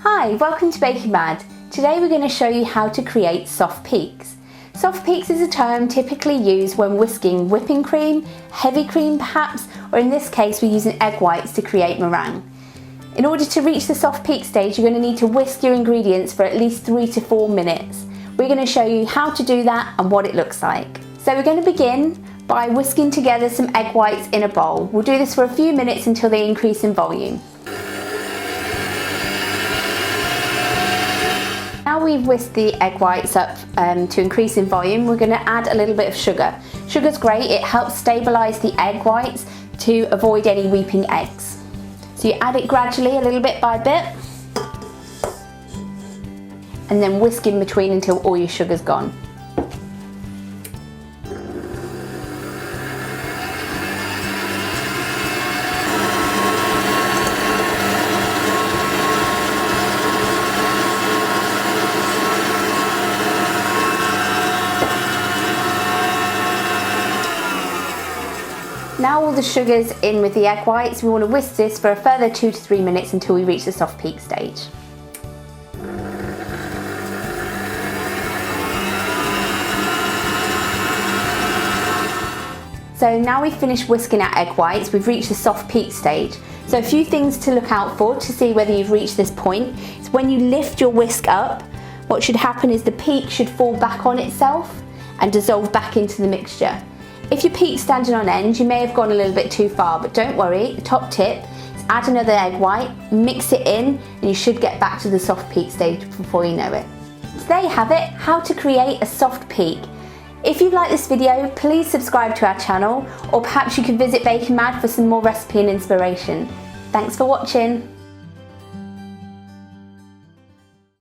Hi, welcome to Baking Mad. Today we're going to show you how to create soft peaks. Soft peaks is a term typically used when whisking whipping cream, heavy cream perhaps, or in this case we're using egg whites to create meringue. In order to reach the soft peak stage, you're going to need to whisk your ingredients for at least 3 to 4 minutes. We're going to show you how to do that and what it looks like. So we're going to begin by whisking together some egg whites in a bowl. We'll do this for a few minutes until they increase in volume. Now we've whisked the egg whites up to increase in volume, we're going to add a little bit of sugar. Sugar's great, it helps stabilise the egg whites to avoid any weeping eggs. So you add it gradually, a little bit by bit, and then whisk in between until all your sugar's gone. Now all the sugar's in with the egg whites, we want to whisk this for a further 2 to 3 minutes until we reach the soft peak stage. So now we've finished whisking our egg whites, we've reached the soft peak stage. So a few things to look out for to see whether you've reached this point is when you lift your whisk up, what should happen is the peak should fall back on itself and dissolve back into the mixture. If your peak's standing on end, you may have gone a little bit too far, but don't worry, the top tip is add another egg white, mix it in, and you should get back to the soft peak stage before you know it. So there you have it, how to create a soft peak. If you like this video, please subscribe to our channel, or perhaps you can visit Baking Mad for some more recipe and inspiration. Thanks for watching.